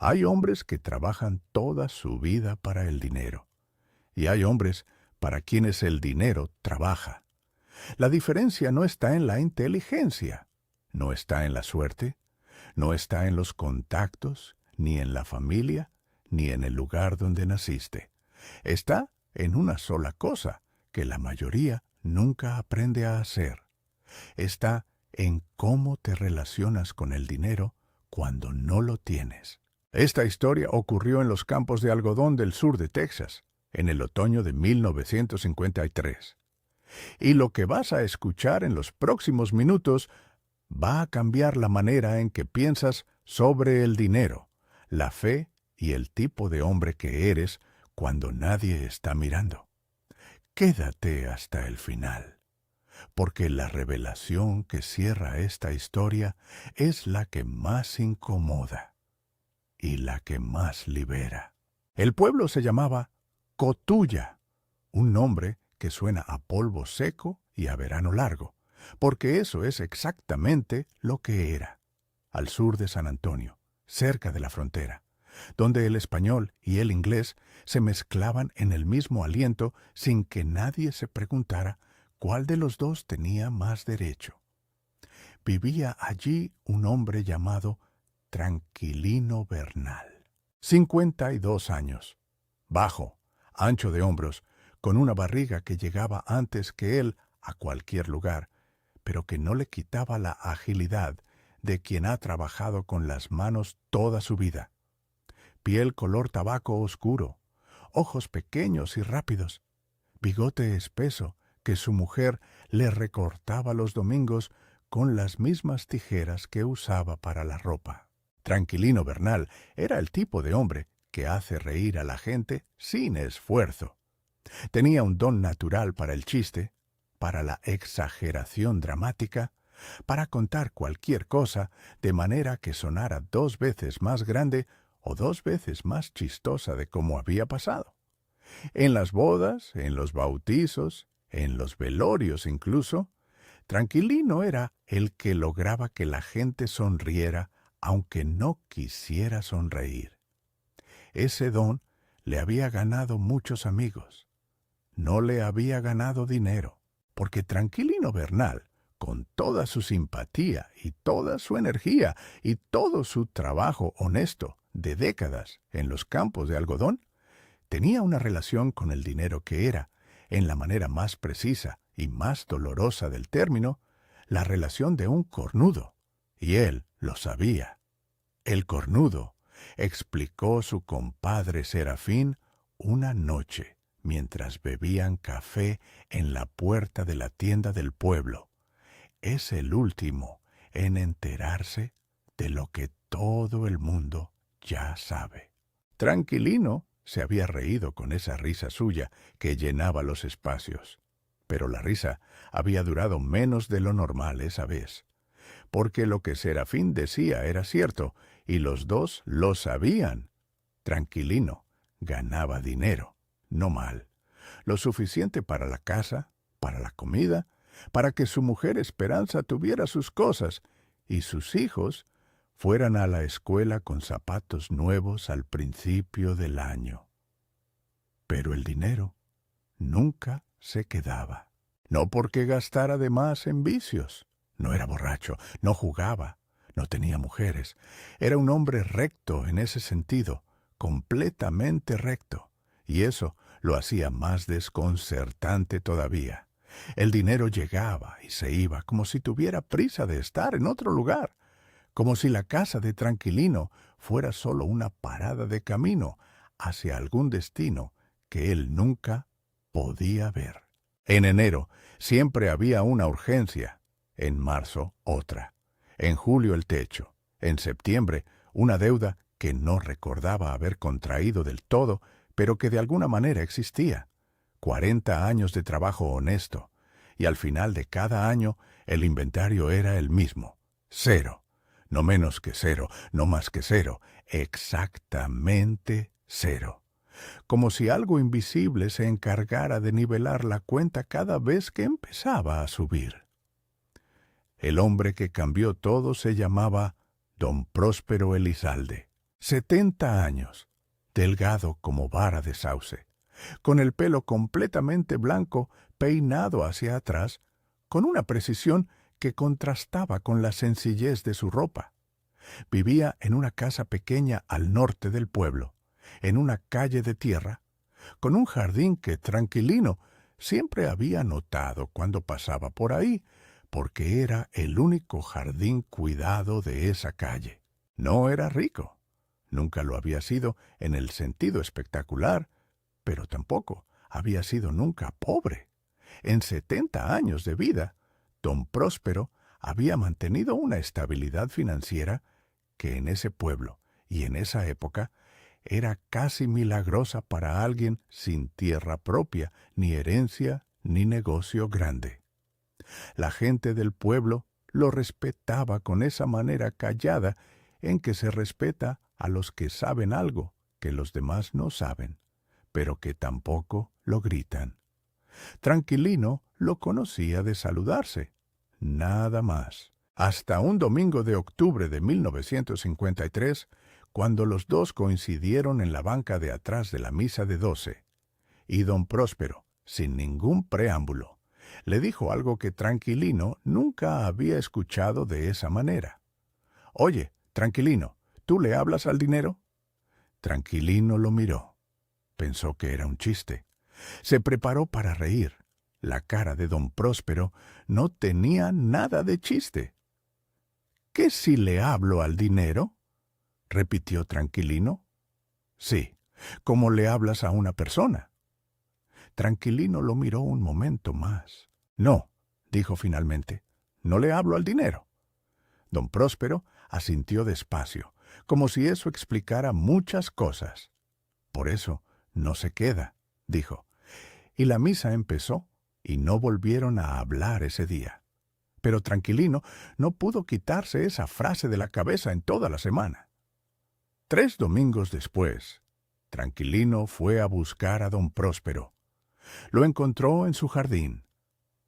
Hay hombres que trabajan toda su vida para el dinero, y hay hombres para quienes el dinero trabaja. La diferencia no está en la inteligencia, no está en la suerte, no está en los contactos, ni en la familia, ni en el lugar donde naciste. Está en una sola cosa que la mayoría nunca aprende a hacer. Está en cómo te relacionas con el dinero cuando no lo tienes. Esta historia ocurrió en los campos de algodón del sur de Texas, en el otoño de 1953. Y lo que vas a escuchar en los próximos minutos va a cambiar la manera en que piensas sobre el dinero, la fe y el tipo de hombre que eres cuando nadie está mirando. Quédate hasta el final, porque la revelación que cierra esta historia es la que más incomoda y la que más libera. El pueblo se llamaba Cotulla, un nombre que suena a polvo seco y a verano largo, porque eso es exactamente lo que era, al sur de San Antonio, cerca de la frontera, donde el español y el inglés se mezclaban en el mismo aliento sin que nadie se preguntara cuál de los dos tenía más derecho. Vivía allí un hombre llamado Tranquilino Bernal, 52 años, bajo, ancho de hombros, con una barriga que llegaba antes que él a cualquier lugar, pero que no le quitaba la agilidad de quien ha trabajado con las manos toda su vida. Piel color tabaco oscuro, ojos pequeños y rápidos, bigote espeso que su mujer le recortaba los domingos con las mismas tijeras que usaba para la ropa. Tranquilino Bernal era el tipo de hombre que hace reír a la gente sin esfuerzo. Tenía un don natural para el chiste, para la exageración dramática, para contar cualquier cosa de manera que sonara 2 veces más grande o 2 veces más chistosa de cómo había pasado. En las bodas, en los bautizos, en los velorios incluso, Tranquilino era el que lograba que la gente sonriera aunque no quisiera sonreír. Ese don le había ganado muchos amigos. No le había ganado dinero, porque Tranquilino Bernal, con toda su simpatía y toda su energía y todo su trabajo honesto de décadas en los campos de algodón, tenía una relación con el dinero que era, en la manera más precisa y más dolorosa del término, la relación de un cornudo, y él lo sabía. El cornudo, explicó su compadre Serafín una noche, mientras bebían café en la puerta de la tienda del pueblo. Es el último en enterarse de lo que todo el mundo ya sabe. Tranquilino se había reído con esa risa suya que llenaba los espacios. Pero la risa había durado menos de lo normal esa vez, porque lo que Serafín decía era cierto, y los dos lo sabían. Tranquilino ganaba dinero, no mal, lo suficiente para la casa, para la comida, para que su mujer Esperanza tuviera sus cosas y sus hijos fueran a la escuela con zapatos nuevos al principio del año. Pero el dinero nunca se quedaba. No porque gastara de más en vicios. No era borracho, no jugaba, no tenía mujeres. Era un hombre recto en ese sentido, completamente recto. Y eso lo hacía más desconcertante todavía. El dinero llegaba y se iba como si tuviera prisa de estar en otro lugar, como si la casa de Tranquilino fuera solo una parada de camino hacia algún destino que él nunca podía ver. En enero siempre había una urgencia, en marzo otra, en julio el techo, en septiembre una deuda que no recordaba haber contraído del todo, pero que de alguna manera existía. 40 años de trabajo honesto, y al final de cada año el inventario era el mismo, 0, no menos que 0, no más que 0, exactamente 0. Como si algo invisible se encargara de nivelar la cuenta cada vez que empezaba a subir. El hombre que cambió todo se llamaba Don Próspero Elizalde. 70 años, delgado como vara de sauce, con el pelo completamente blanco peinado hacia atrás, con una precisión que contrastaba con la sencillez de su ropa. Vivía en una casa pequeña al norte del pueblo, en una calle de tierra, con un jardín que Tranquilino siempre había notado cuando pasaba por ahí, porque era el único jardín cuidado de esa calle. No era rico, nunca lo había sido en el sentido espectacular, pero tampoco había sido nunca pobre. En 70 años de vida, don Próspero había mantenido una estabilidad financiera que en ese pueblo y en esa época era casi milagrosa para alguien sin tierra propia, ni herencia, ni negocio grande. La gente del pueblo lo respetaba con esa manera callada en que se respeta a los que saben algo que los demás no saben, pero que tampoco lo gritan. Tranquilino lo conocía de saludarse, nada más. Hasta un domingo de octubre de 1953, cuando los dos coincidieron en la banca de atrás de la misa de 12, y don Próspero, sin ningún preámbulo, le dijo algo que Tranquilino nunca había escuchado de esa manera. «Oye, Tranquilino, ¿tú le hablas al dinero?» Tranquilino lo miró. Pensó que era un chiste. Se preparó para reír. La cara de don Próspero no tenía nada de chiste. «¿Qué si le hablo al dinero?» repitió Tranquilino. «Sí, como le hablas a una persona». Tranquilino lo miró un momento más. «No», dijo finalmente, «no le hablo al dinero». Don Próspero asintió despacio, como si eso explicara muchas cosas. «Por eso no se queda», dijo. Y la misa empezó, y no volvieron a hablar ese día. Pero Tranquilino no pudo quitarse esa frase de la cabeza en toda la semana. 3 domingos después, Tranquilino fue a buscar a don Próspero. Lo encontró en su jardín,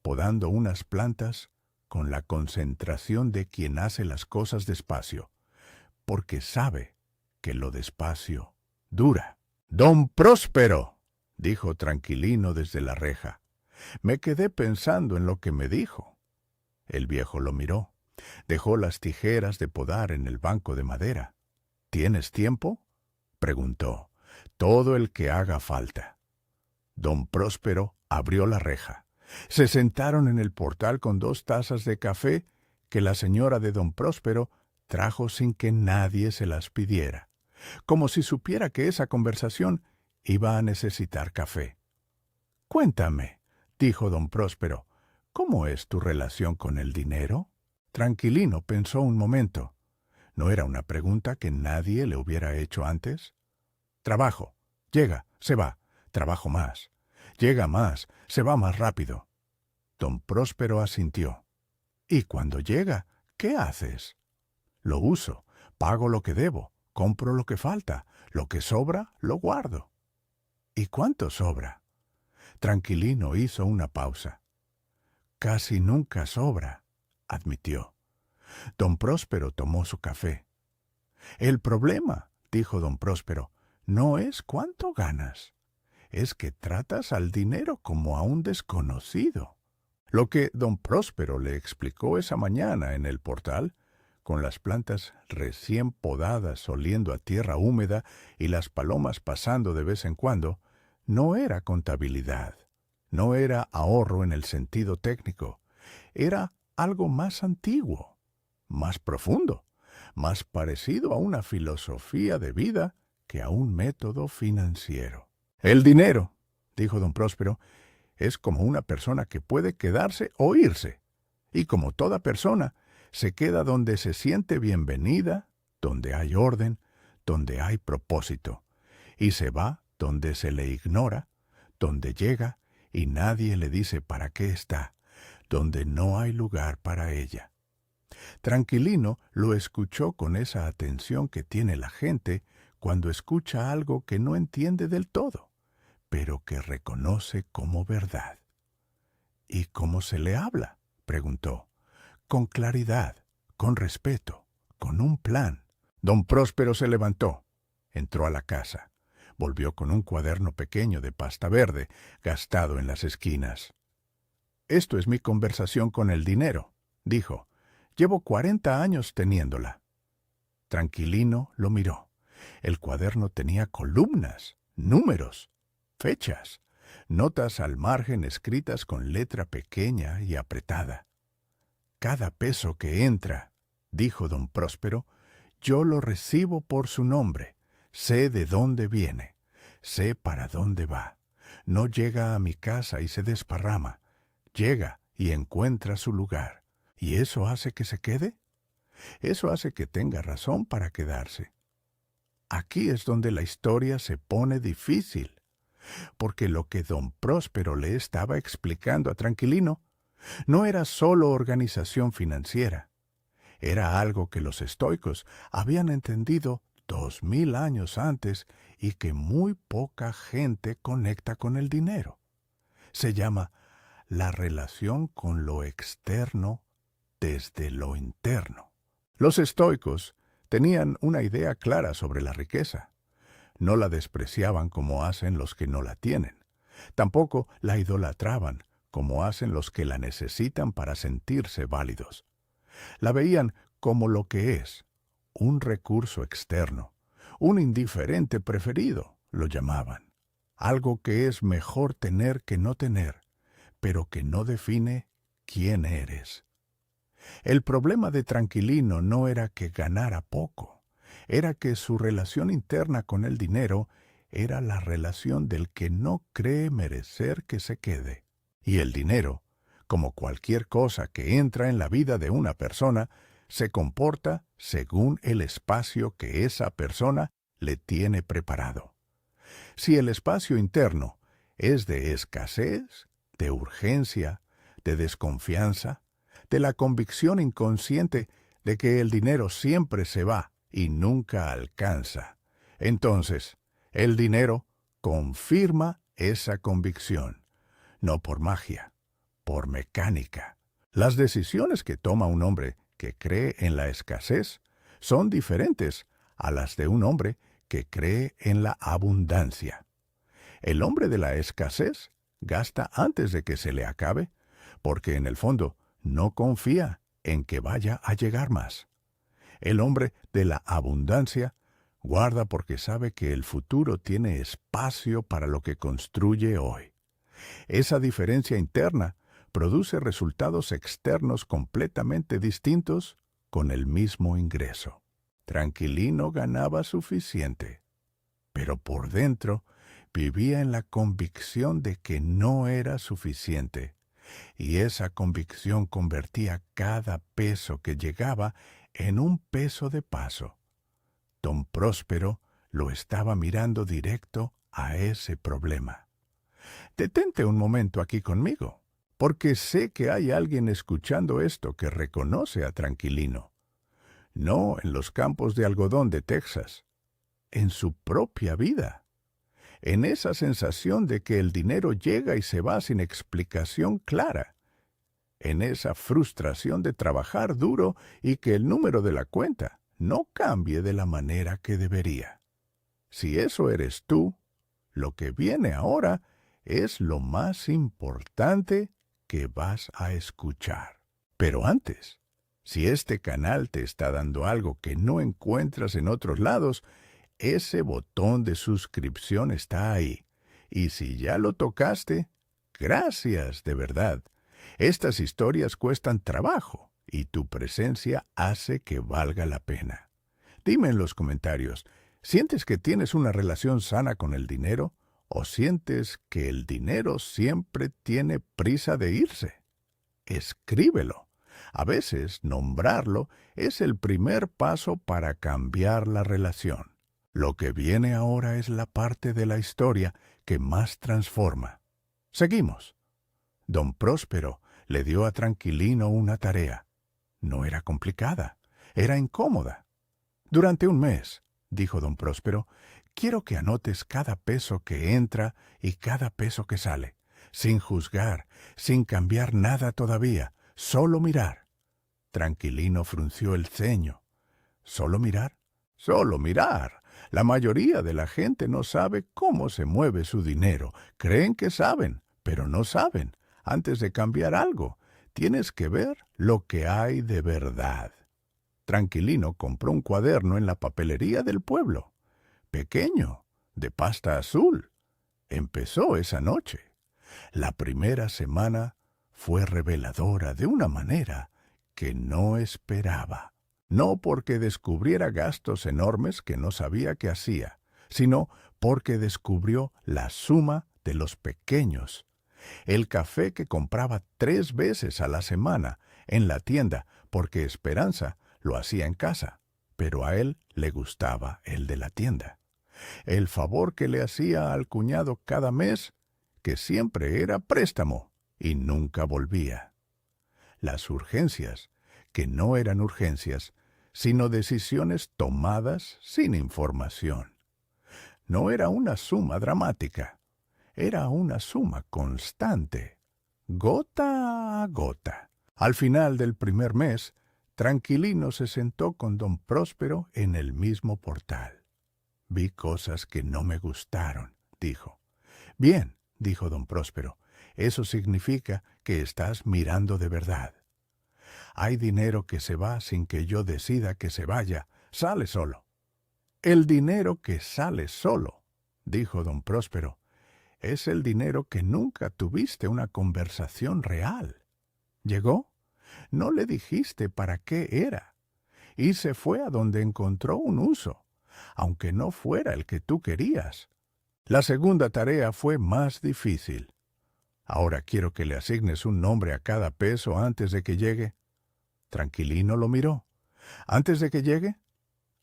podando unas plantas con la concentración de quien hace las cosas despacio, porque sabe que lo despacio dura. «Don Próspero», dijo Tranquilino desde la reja. «Me quedé pensando en lo que me dijo». El viejo lo miró. Dejó las tijeras de podar en el banco de madera. «¿Tienes tiempo?», preguntó. «Todo el que haga falta». Don Próspero abrió la reja. Se sentaron en el portal con 2 tazas de café que la señora de don Próspero trajo sin que nadie se las pidiera, como si supiera que esa conversación iba a necesitar café. «Cuéntame», dijo don Próspero, «¿cómo es tu relación con el dinero?» Tranquilino pensó un momento. ¿No era una pregunta que nadie le hubiera hecho antes? «Trabajo. Llega, se va. Trabajo más. Llega más, se va más rápido». Don Próspero asintió. «¿Y cuando llega, qué haces?» «Lo uso, pago lo que debo, compro lo que falta, lo que sobra, lo guardo». «¿Y cuánto sobra?» Tranquilino hizo una pausa. «Casi nunca sobra», admitió. Don Próspero tomó su café. «El problema», dijo don Próspero, «no es cuánto ganas. Es que tratas al dinero como a un desconocido». Lo que don Próspero le explicó esa mañana en el portal, con las plantas recién podadas oliendo a tierra húmeda y las palomas pasando de vez en cuando, no era contabilidad, no era ahorro en el sentido técnico, era algo más antiguo, más profundo, más parecido a una filosofía de vida que a un método financiero. «El dinero», dijo don Próspero, «es como una persona que puede quedarse o irse, y como toda persona, se queda donde se siente bienvenida, donde hay orden, donde hay propósito, y se va donde se le ignora, donde llega y nadie le dice para qué está, donde no hay lugar para ella». Tranquilino lo escuchó con esa atención que tiene la gente cuando escucha algo que no entiende del todo, pero que reconoce como verdad. «¿Y cómo se le habla?», preguntó. «Con claridad, con respeto, con un plan». Don Próspero se levantó, entró a la casa, volvió con un cuaderno pequeño de pasta verde, gastado en las esquinas. «Esto es mi conversación con el dinero», dijo. «Llevo 40 años teniéndola». Tranquilino lo miró. El cuaderno tenía columnas, números, fechas, notas al margen escritas con letra pequeña y apretada. «Cada peso que entra», dijo don Próspero, «yo lo recibo por su nombre. Sé de dónde viene, sé para dónde va. No llega a mi casa y se desparrama. Llega y encuentra su lugar. ¿Y eso hace que se quede? Eso hace que tenga razón para quedarse». Aquí es donde la historia se pone difícil, porque lo que don Próspero le estaba explicando a Tranquilino no era solo organización financiera. Era algo que los estoicos habían entendido 2000 años antes y que muy poca gente conecta con el dinero. Se llama la relación con lo externo desde lo interno. Los estoicos tenían una idea clara sobre la riqueza. No la despreciaban como hacen los que no la tienen. Tampoco la idolatraban como hacen los que la necesitan para sentirse válidos. La veían como lo que es, un recurso externo, un indiferente preferido, lo llamaban. Algo que es mejor tener que no tener, pero que no define quién eres. El problema de Tranquilino no era que ganara poco, era que su relación interna con el dinero era la relación del que no cree merecer que se quede. Y el dinero, como cualquier cosa que entra en la vida de una persona, se comporta según el espacio que esa persona le tiene preparado. Si el espacio interno es de escasez, de urgencia, de desconfianza, de la convicción inconsciente de que el dinero siempre se va y nunca alcanza, entonces el dinero confirma esa convicción, no por magia, por mecánica. Las decisiones que toma un hombre que cree en la escasez son diferentes a las de un hombre que cree en la abundancia. El hombre de la escasez gasta antes de que se le acabe, porque en el fondo no confía en que vaya a llegar más. El hombre de la abundancia guarda porque sabe que el futuro tiene espacio para lo que construye hoy. Esa diferencia interna produce resultados externos completamente distintos con el mismo ingreso. Tranquilino ganaba suficiente, pero por dentro vivía en la convicción de que no era suficiente, y esa convicción convertía cada peso que llegaba en un peso de paso. Don Próspero lo estaba mirando directo a ese problema. Detente un momento aquí conmigo, porque sé que hay alguien escuchando esto que reconoce a Tranquilino. No en los campos de algodón de Texas, en su propia vida. En esa sensación de que el dinero llega y se va sin explicación clara. En esa frustración de trabajar duro y que el número de la cuenta no cambie de la manera que debería. Si eso eres tú, lo que viene ahora es lo más importante que vas a escuchar. Pero antes, si este canal te está dando algo que no encuentras en otros lados, ese botón de suscripción está ahí. Y si ya lo tocaste, gracias de verdad. Estas historias cuestan trabajo y tu presencia hace que valga la pena. Dime en los comentarios, ¿sientes que tienes una relación sana con el dinero o sientes que el dinero siempre tiene prisa de irse? Escríbelo. A veces nombrarlo es el primer paso para cambiar la relación. Lo que viene ahora es la parte de la historia que más transforma. Seguimos. Don Próspero le dio a Tranquilino una tarea. No era complicada, era incómoda. Durante un mes, dijo don Próspero, quiero que anotes cada peso que entra y cada peso que sale, sin juzgar, sin cambiar nada todavía, solo mirar. Tranquilino frunció el ceño. ¿Solo mirar? Solo mirar. La mayoría de la gente no sabe cómo se mueve su dinero. Creen que saben, pero no saben. Antes de cambiar algo, tienes que ver lo que hay de verdad. Tranquilino compró un cuaderno en la papelería del pueblo. Pequeño, de pasta azul. Empezó esa noche. La primera semana fue reveladora de una manera que no esperaba. No porque descubriera gastos enormes que no sabía que hacía, sino porque descubrió la suma de los pequeños. El café que compraba 3 veces a la semana en la tienda, porque Esperanza lo hacía en casa, pero a él le gustaba el de la tienda. El favor que le hacía al cuñado cada mes, que siempre era préstamo y nunca volvía. Las urgencias, que no eran urgencias, sino decisiones tomadas sin información. No era una suma dramática, era una suma constante, gota a gota. Al final del primer mes, Tranquilino se sentó con don Próspero en el mismo portal. Vi cosas que no me gustaron, dijo. Bien, dijo don Próspero, eso significa que estás mirando de verdad. Hay dinero que se va sin que yo decida que se vaya, sale solo. El dinero que sale solo, dijo don Próspero, es el dinero que nunca tuviste una conversación real. ¿Llegó? No le dijiste para qué era. Y se fue a donde encontró un uso, aunque no fuera el que tú querías. La segunda tarea fue más difícil. Ahora quiero que le asignes un nombre a cada peso antes de que llegue. Tranquilino lo miró. ¿Antes de que llegue?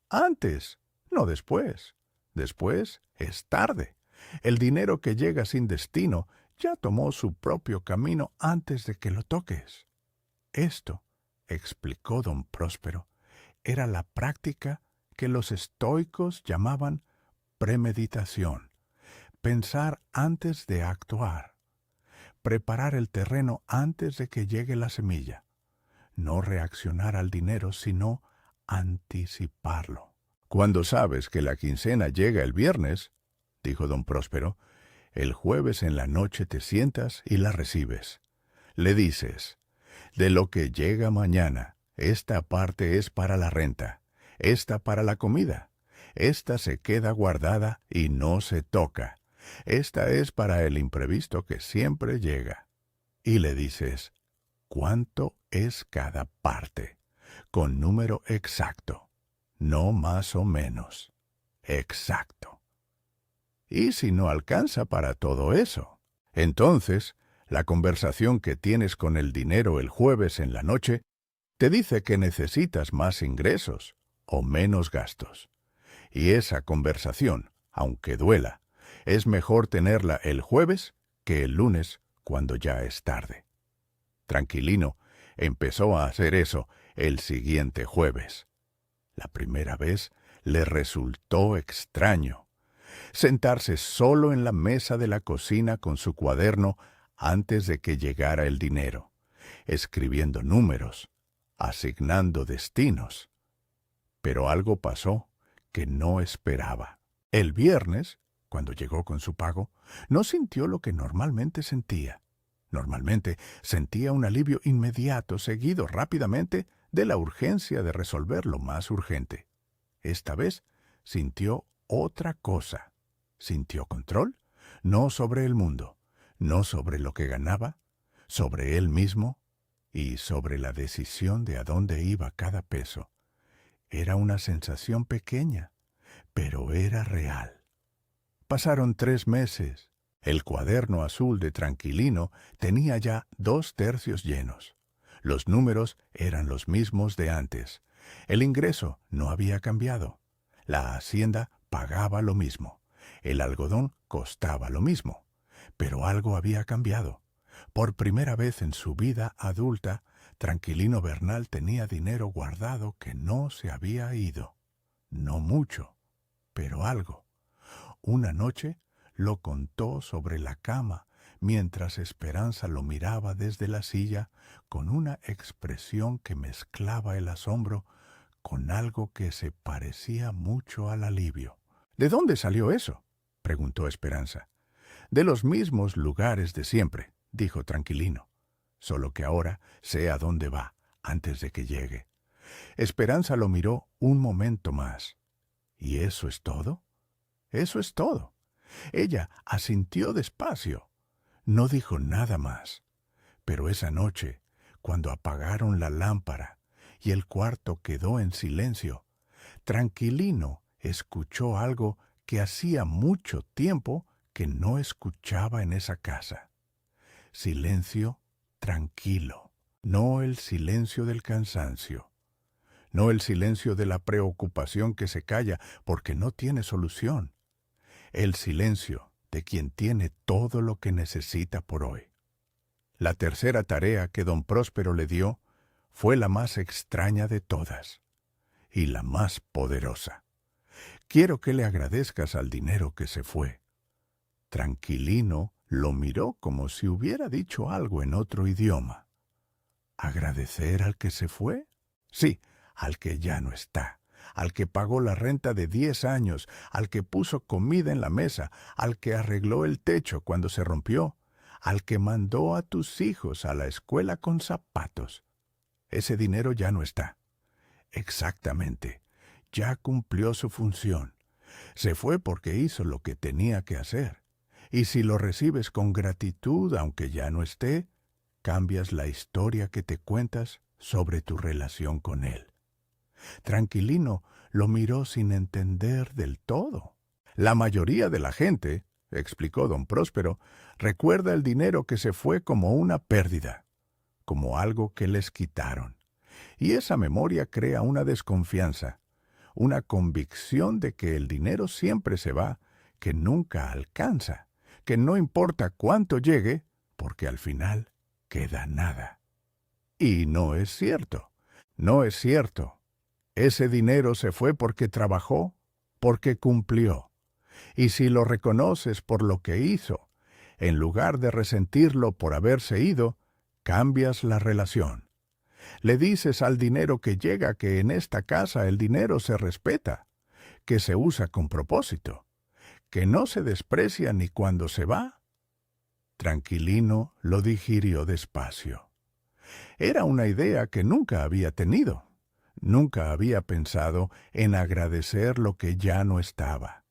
Antes, no después. Después es tarde. El dinero que llega sin destino ya tomó su propio camino antes de que lo toques. Esto, explicó don Próspero, era la práctica que los estoicos llamaban premeditación. Pensar antes de actuar. Preparar el terreno antes de que llegue la semilla. No reaccionar al dinero, sino anticiparlo. Cuando sabes que la quincena llega el viernes, dijo don Próspero, el jueves en la noche te sientas y la recibes. Le dices, de lo que llega mañana, esta parte es para la renta, esta para la comida, esta se queda guardada y no se toca, esta es para el imprevisto que siempre llega. Y le dices, ¿cuánto es cada parte? Con número exacto, no más o menos. Exacto. ¿Y si no alcanza para todo eso? Entonces, la conversación que tienes con el dinero el jueves en la noche te dice que necesitas más ingresos o menos gastos. Y esa conversación, aunque duela, es mejor tenerla el jueves que el lunes cuando ya es tarde. Tranquilino empezó a hacer eso el siguiente jueves. La primera vez le resultó extraño. Sentarse solo en la mesa de la cocina con su cuaderno antes de que llegara el dinero, escribiendo números, asignando destinos. Pero algo pasó que no esperaba. El viernes, cuando llegó con su pago, no sintió lo que normalmente sentía. Normalmente sentía un alivio inmediato seguido rápidamente de la urgencia de resolver lo más urgente. Esta vez sintió otra cosa. Sintió control, no sobre el mundo, no sobre lo que ganaba, sobre él mismo y sobre la decisión de a dónde iba cada peso. Era una sensación pequeña, pero era real. Pasaron 3 meses. El cuaderno azul de Tranquilino tenía ya 2/3 llenos. Los números eran los mismos de antes. El ingreso no había cambiado. La hacienda pagaba lo mismo. El algodón costaba lo mismo. Pero algo había cambiado. Por primera vez en su vida adulta, Tranquilino Bernal tenía dinero guardado que no se había ido. No mucho, pero algo. Una noche lo contó sobre la cama, mientras Esperanza lo miraba desde la silla con una expresión que mezclaba el asombro con algo que se parecía mucho al alivio. ¿De dónde salió eso?, preguntó Esperanza. De los mismos lugares de siempre, dijo Tranquilino. Solo que ahora sé a dónde va, antes de que llegue. Esperanza lo miró un momento más. ¿Y eso es todo? Eso es todo. Ella asintió despacio. No dijo nada más. Pero esa noche, cuando apagaron la lámpara y el cuarto quedó en silencio, Tranquilino escuchó algo que hacía mucho tiempo que no escuchaba en esa casa. Silencio tranquilo, no el silencio del cansancio, no el silencio de la preocupación que se calla porque no tiene solución, el silencio de quien tiene todo lo que necesita por hoy. La tercera tarea que don Próspero le dio fue la más extraña de todas y la más poderosa. Quiero que le agradezcas al dinero que se fue. Tranquilino lo miró como si hubiera dicho algo en otro idioma. ¿Agradecer al que se fue? Sí, al que ya no está, al que pagó la renta de 10 años, al que puso comida en la mesa, al que arregló el techo cuando se rompió, al que mandó a tus hijos a la escuela con zapatos. Ese dinero ya no está. Exactamente. Ya cumplió su función. Se fue porque hizo lo que tenía que hacer. Y si lo recibes con gratitud, aunque ya no esté, cambias la historia que te cuentas sobre tu relación con él. Tranquilino lo miró sin entender del todo. La mayoría de la gente, explicó don Próspero, recuerda el dinero que se fue como una pérdida, como algo que les quitaron. Y esa memoria crea una desconfianza, una convicción de que el dinero siempre se va, que nunca alcanza, que no importa cuánto llegue, porque al final queda nada. Y no es cierto, no es cierto. Ese dinero se fue porque trabajó, porque cumplió. Y si lo reconoces por lo que hizo, en lugar de resentirlo por haberse ido, cambias la relación. Le dices al dinero que llega que en esta casa el dinero se respeta, que se usa con propósito, que no se desprecia ni cuando se va. Tranquilino lo digirió despacio. Era una idea que nunca había tenido. Nunca había pensado en agradecer lo que ya no estaba.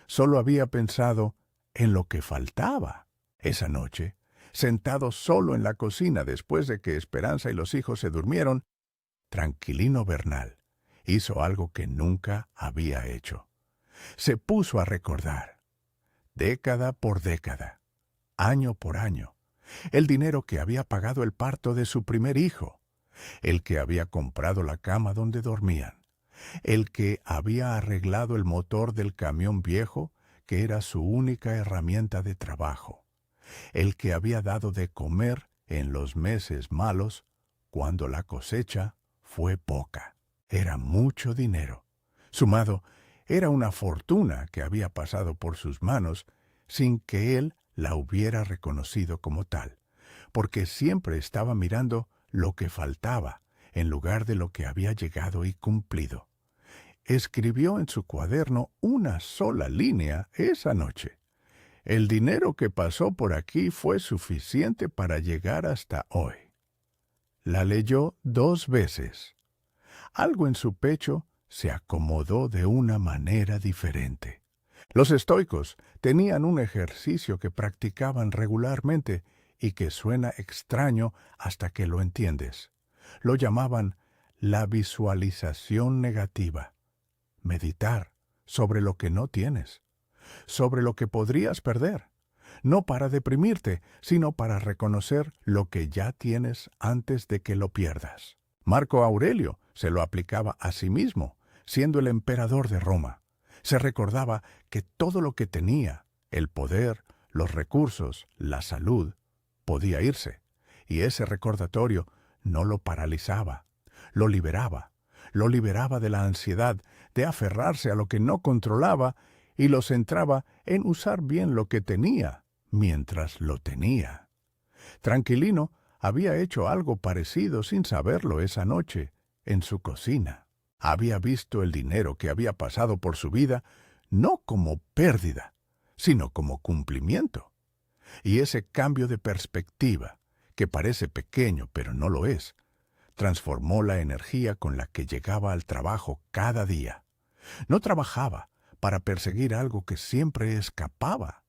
Solo había pensado en lo que faltaba. Esa noche, sentado solo en la cocina después de que Esperanza y los hijos se durmieron, Tranquilino Bernal hizo algo que nunca había hecho. Se puso a recordar, década por década, año por año, el dinero que había pagado el parto de su primer hijo, el que había comprado la cama donde dormían, el que había arreglado el motor del camión viejo que era su única herramienta de trabajo, el que había dado de comer en los meses malos cuando la cosecha fue poca. Era mucho dinero. Sumado, era una fortuna que había pasado por sus manos sin que él la hubiera reconocido como tal, porque siempre estaba mirando lo que faltaba en lugar de lo que había llegado y cumplido. Escribió en su cuaderno una sola línea esa noche. El dinero que pasó por aquí fue suficiente para llegar hasta hoy. La leyó 2 veces. Algo en su pecho se acomodó de una manera diferente. Los estoicos tenían un ejercicio que practicaban regularmente y que suena extraño hasta que lo entiendes. Lo llamaban la visualización negativa. Meditar sobre lo que no tienes, sobre lo que podrías perder, no para deprimirte, sino para reconocer lo que ya tienes antes de que lo pierdas. Marco Aurelio se lo aplicaba a sí mismo, siendo el emperador de Roma. Se recordaba que todo lo que tenía, el poder, los recursos, la salud, podía irse, y ese recordatorio no lo paralizaba, lo liberaba de la ansiedad de aferrarse a lo que no controlaba y lo centraba en usar bien lo que tenía mientras lo tenía. Tranquilino había hecho algo parecido sin saberlo esa noche en su cocina. Había visto el dinero que había pasado por su vida no como pérdida, sino como cumplimiento. Y ese cambio de perspectiva, que parece pequeño pero no lo es, transformó la energía con la que llegaba al trabajo cada día. No trabajaba para perseguir algo que siempre escapaba.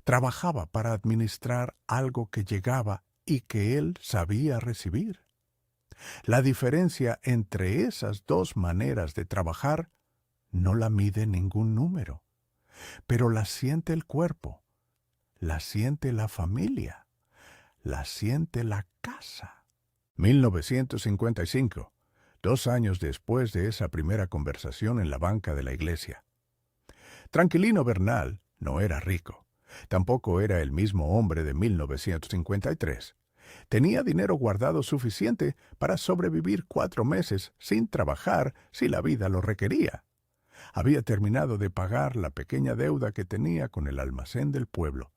Trabajaba para administrar algo que llegaba y que él sabía recibir. La diferencia entre esas dos maneras de trabajar no la mide ningún número, pero la siente el cuerpo, la siente la familia, la siente la casa. 1955, 2 años después de esa primera conversación en la banca de la iglesia. Tranquilino Bernal no era rico. Tampoco era el mismo hombre de 1953. Tenía dinero guardado suficiente para sobrevivir 4 meses sin trabajar si la vida lo requería. Había terminado de pagar la pequeña deuda que tenía con el almacén del pueblo.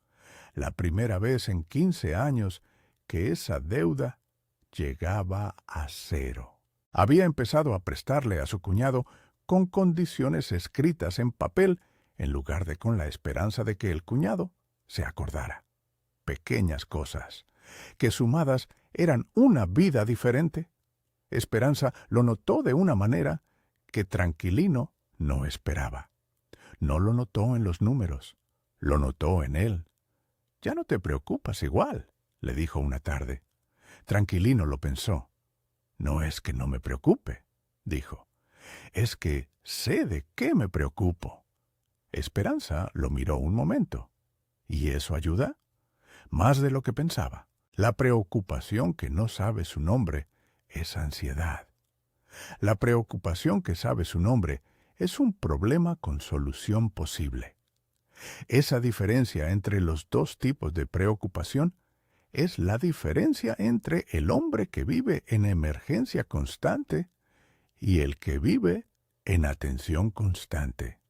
La primera vez en 15 años que esa deuda llegaba a 0. Había empezado a prestarle a su cuñado con condiciones escritas en papel en lugar de con la esperanza de que el cuñado se acordara. Pequeñas cosas, que sumadas eran una vida diferente. Esperanza lo notó de una manera que Tranquilino no esperaba. No lo notó en los números, lo notó en él. «Ya no te preocupas igual», le dijo una tarde. Tranquilino lo pensó. «No es que no me preocupe», dijo. «Es que sé de qué me preocupo». Esperanza lo miró un momento. ¿Y eso ayuda? Más de lo que pensaba. La preocupación que no sabe su nombre es ansiedad. La preocupación que sabe su nombre es un problema con solución posible. Esa diferencia entre los dos tipos de preocupación es la diferencia entre el hombre que vive en emergencia constante y el que vive en atención constante.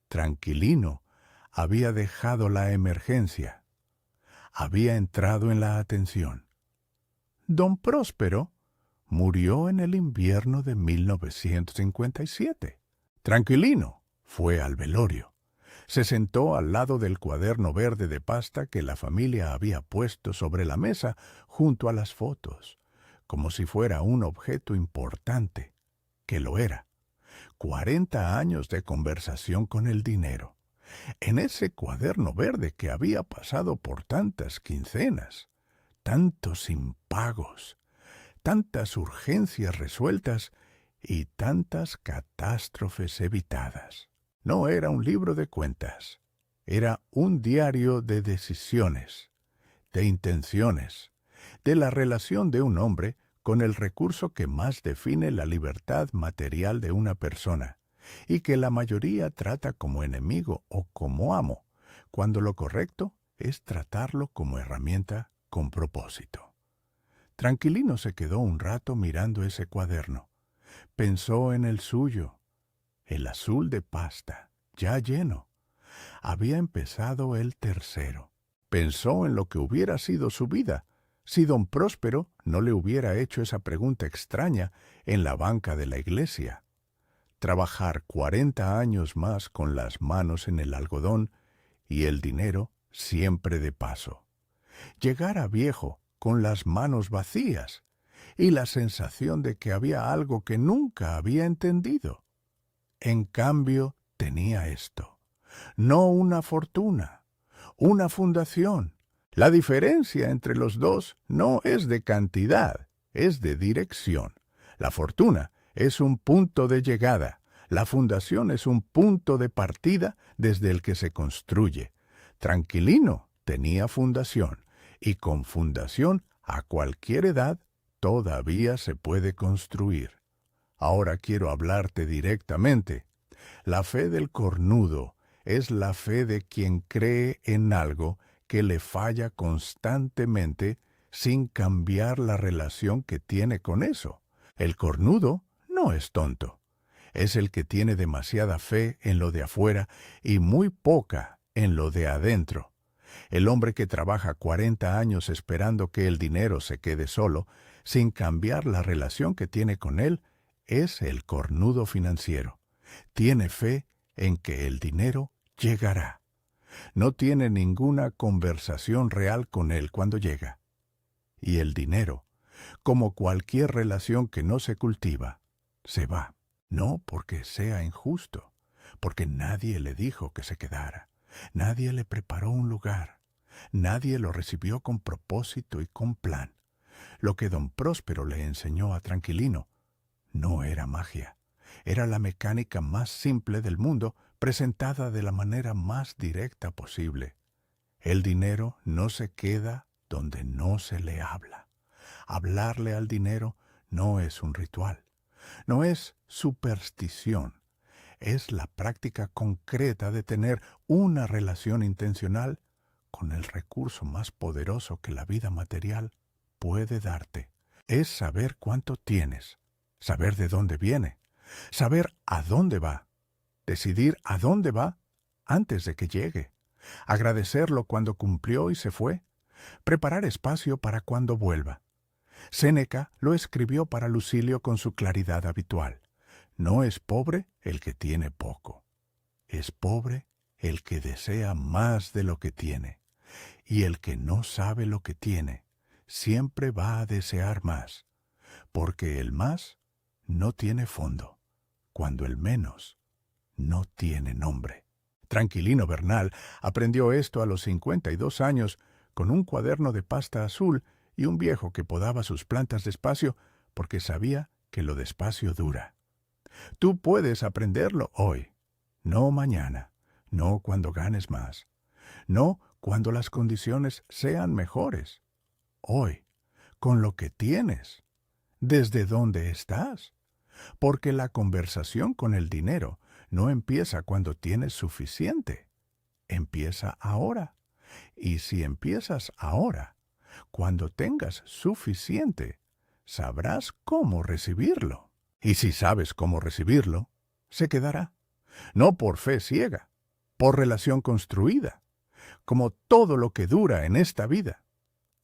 Tranquilino había dejado la emergencia. Había entrado en la atención. Don Próspero murió en el invierno de 1957. Tranquilino fue al velorio. Se sentó al lado del cuaderno verde de pasta que la familia había puesto sobre la mesa junto a las fotos, como si fuera un objeto importante, que lo era. 40 años de conversación con el dinero. En ese cuaderno verde que había pasado por tantas quincenas, tantos impagos, tantas urgencias resueltas y tantas catástrofes evitadas. No era un libro de cuentas, era un diario de decisiones, de intenciones, de la relación de un hombre con el recurso que más define la libertad material de una persona, y que la mayoría trata como enemigo o como amo, cuando lo correcto es tratarlo como herramienta con propósito. Tranquilino se quedó un rato mirando ese cuaderno. Pensó en el suyo, el azul de pasta, ya lleno. Había empezado el tercero. Pensó en lo que hubiera sido su vida si don Próspero no le hubiera hecho esa pregunta extraña en la banca de la iglesia. Trabajar 40 años más con las manos en el algodón y el dinero siempre de paso. Llegar a viejo con las manos vacías y la sensación de que había algo que nunca había entendido. En cambio, tenía esto. No una fortuna, una fundación. La diferencia entre los dos no es de cantidad, es de dirección. La fortuna es un punto de llegada. La fundación es un punto de partida desde el que se construye. Tranquilino tenía fundación, y con fundación a cualquier edad todavía se puede construir. Ahora quiero hablarte directamente. La fe del cornudo es la fe de quien cree en algo que le falla constantemente sin cambiar la relación que tiene con eso. El cornudo no es tonto. Es el que tiene demasiada fe en lo de afuera y muy poca en lo de adentro. El hombre que trabaja 40 años esperando que el dinero se quede solo, sin cambiar la relación que tiene con él, es el cornudo financiero. Tiene fe en que el dinero llegará. No tiene ninguna conversación real con él cuando llega. Y el dinero, como cualquier relación que no se cultiva, se va. No porque sea injusto, porque nadie le dijo que se quedara. Nadie le preparó un lugar. Nadie lo recibió con propósito y con plan. Lo que don Próspero le enseñó a Tranquilino no era magia. Era la mecánica más simple del mundo, presentada de la manera más directa posible. El dinero no se queda donde no se le habla. Hablarle al dinero no es un ritual, no es superstición, es la práctica concreta de tener una relación intencional con el recurso más poderoso que la vida material puede darte. Es saber cuánto tienes, saber de dónde viene, saber a dónde va, decidir a dónde va antes de que llegue, agradecerlo cuando cumplió y se fue, preparar espacio para cuando vuelva. Séneca lo escribió para Lucilio con su claridad habitual. No es pobre el que tiene poco, es pobre el que desea más de lo que tiene, y el que no sabe lo que tiene siempre va a desear más, porque el más no tiene fondo, cuando el menos no tiene nombre. Tranquilino Bernal aprendió esto a los 52 años con un cuaderno de pasta azul y un viejo que podaba sus plantas despacio porque sabía que lo despacio dura. Tú puedes aprenderlo hoy, no mañana, no cuando ganes más, no cuando las condiciones sean mejores. Hoy, con lo que tienes, desde dónde estás, porque la conversación con el dinero no empieza cuando tienes suficiente, empieza ahora. Y si empiezas ahora, cuando tengas suficiente, sabrás cómo recibirlo. Y si sabes cómo recibirlo, se quedará. No por fe ciega, por relación construida, como todo lo que dura en esta vida.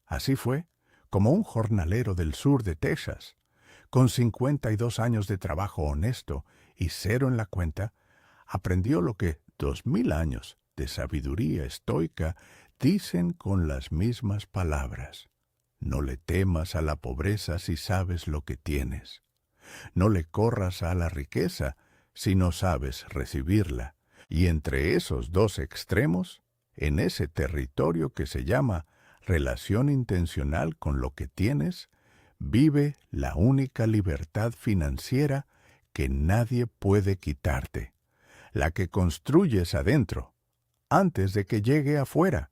Así fue como un jornalero del sur de Texas, con 52 años de trabajo honesto y cero en la cuenta, aprendió lo que 2000 años de sabiduría estoica dicen con las mismas palabras. No le temas a la pobreza si sabes lo que tienes. No le corras a la riqueza si no sabes recibirla. Y entre esos dos extremos, en ese territorio que se llama relación intencional con lo que tienes, vive la única libertad financiera que nadie puede quitarte, la que construyes adentro, antes de que llegue afuera,